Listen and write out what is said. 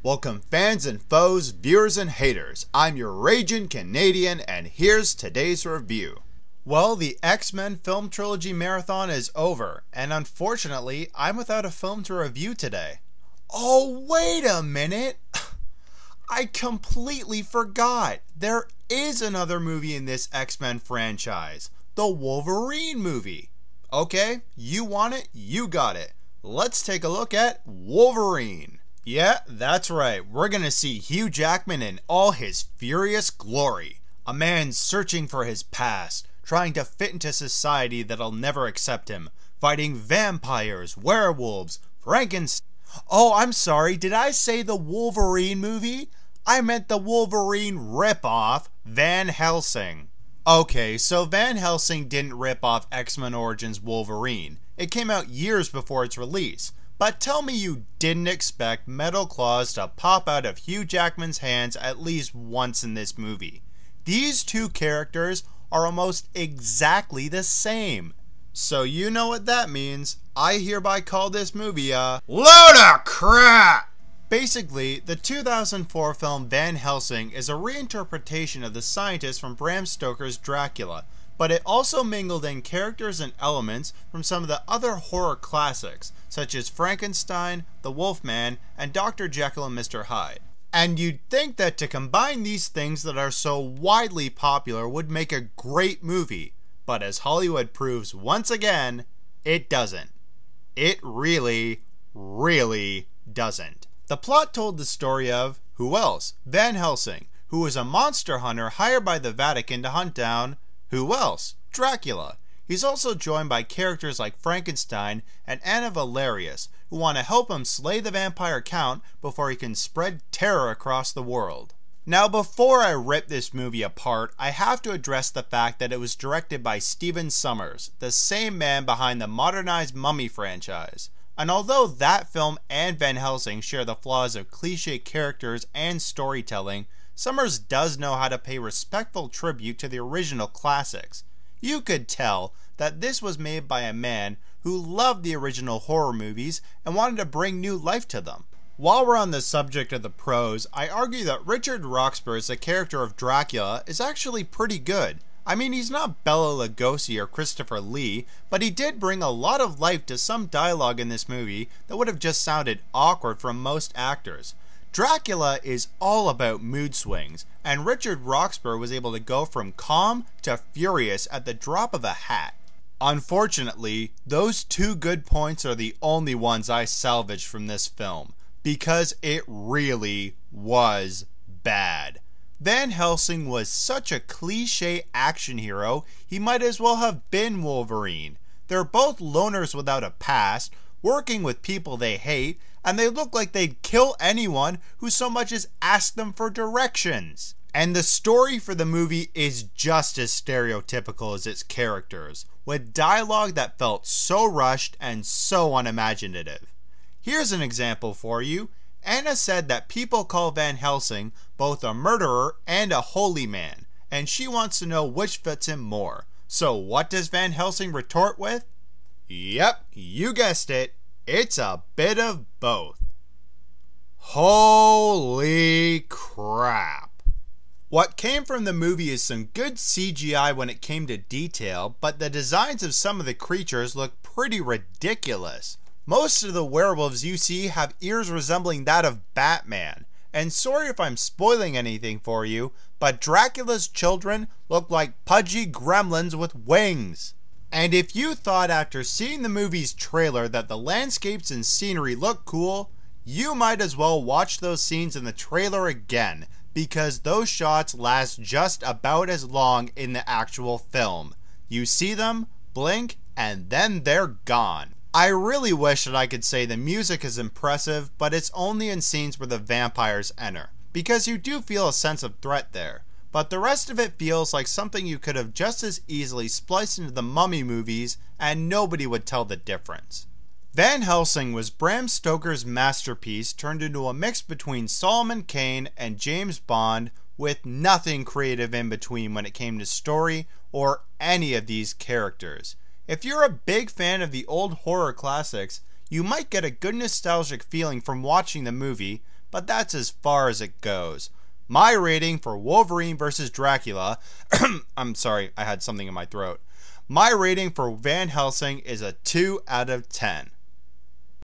Welcome fans and foes, viewers and haters. I'm your raging Canadian and here's today's review. Well, the X-Men film trilogy marathon is over, and unfortunately, I'm without a film to review today. Oh, wait a minute! I completely forgot! There is another movie in this X-Men franchise, the Wolverine movie. Okay, you want it, you got it. Let's take a look at Wolverine. Yeah, that's right. We're gonna see Hugh Jackman in all his furious glory. A man searching for his past, trying to fit into society that'll never accept him, fighting vampires, werewolves, Frankenstein. Oh, I'm sorry, did I say the Wolverine movie? I meant the Wolverine ripoff, Van Helsing. Okay, so Van Helsing didn't rip off X-Men Origins Wolverine. It came out years before its release. But tell me you didn't expect metal claws to pop out of Hugh Jackman's hands at least once in this movie. These two characters are almost exactly the same. So you know what that means. I hereby call this movie a load of crap! Basically, the 2004 film Van Helsing is a reinterpretation of the scientist from Bram Stoker's Dracula, but it also mingled in characters and elements from some of the other horror classics, such as Frankenstein, the Wolfman, and Dr. Jekyll and Mr. Hyde. And you'd think that to combine these things that are so widely popular would make a great movie, but as Hollywood proves once again, it doesn't. It really, really doesn't. The plot told the story of, who else? Van Helsing, who was a monster hunter hired by the Vatican to hunt down, who else? Dracula. He's also joined by characters like Frankenstein and Anna Valerius, who want to help him slay the vampire count before he can spread terror across the world. Now, before I rip this movie apart, I have to address the fact that it was directed by Stephen Sommers, the same man behind the modernized Mummy franchise. And although that film and Van Helsing share the flaws of cliché characters and storytelling, Sommers does know how to pay respectful tribute to the original classics. You could tell that this was made by a man who loved the original horror movies and wanted to bring new life to them. While we're on the subject of the pros, I argue that Richard Roxburgh as the character of Dracula is actually pretty good. I mean, he's not Bela Lugosi or Christopher Lee, but he did bring a lot of life to some dialogue in this movie that would have just sounded awkward from most actors. Dracula is all about mood swings, and Richard Roxburgh was able to go from calm to furious at the drop of a hat. Unfortunately, those two good points are the only ones I salvaged from this film, because it really was bad. Van Helsing was such a cliché action hero, he might as well have been Wolverine. They're both loners without a past, working with people they hate, and they look like they'd kill anyone who so much as asked them for directions. And the story for the movie is just as stereotypical as its characters, with dialogue that felt so rushed and so unimaginative. Here's an example for you. Anna said that people call Van Helsing both a murderer and a holy man, and she wants to know which fits him more. So what does Van Helsing retort with? Yep, you guessed it. It's a bit of both. Holy crap. What came from the movie is some good CGI when it came to detail, but the designs of some of the creatures look pretty ridiculous. Most of the werewolves you see have ears resembling that of Batman. And sorry if I'm spoiling anything for you, but Dracula's children look like pudgy gremlins with wings. And if you thought after seeing the movie's trailer that the landscapes and scenery look cool, you might as well watch those scenes in the trailer again, because those shots last just about as long in the actual film. You see them, blink, and then they're gone. I really wish that I could say the music is impressive, but it's only in scenes where the vampires enter, because you do feel a sense of threat there. But the rest of it feels like something you could have just as easily spliced into the Mummy movies and nobody would tell the difference. Van Helsing was Bram Stoker's masterpiece turned into a mix between Solomon Kane and James Bond with nothing creative in between when it came to story or any of these characters. If you're a big fan of the old horror classics, you might get a good nostalgic feeling from watching the movie, but that's as far as it goes. My rating for Wolverine vs. Dracula, I'm sorry, I had something in my throat. My rating for Van Helsing is a 2 out of 10.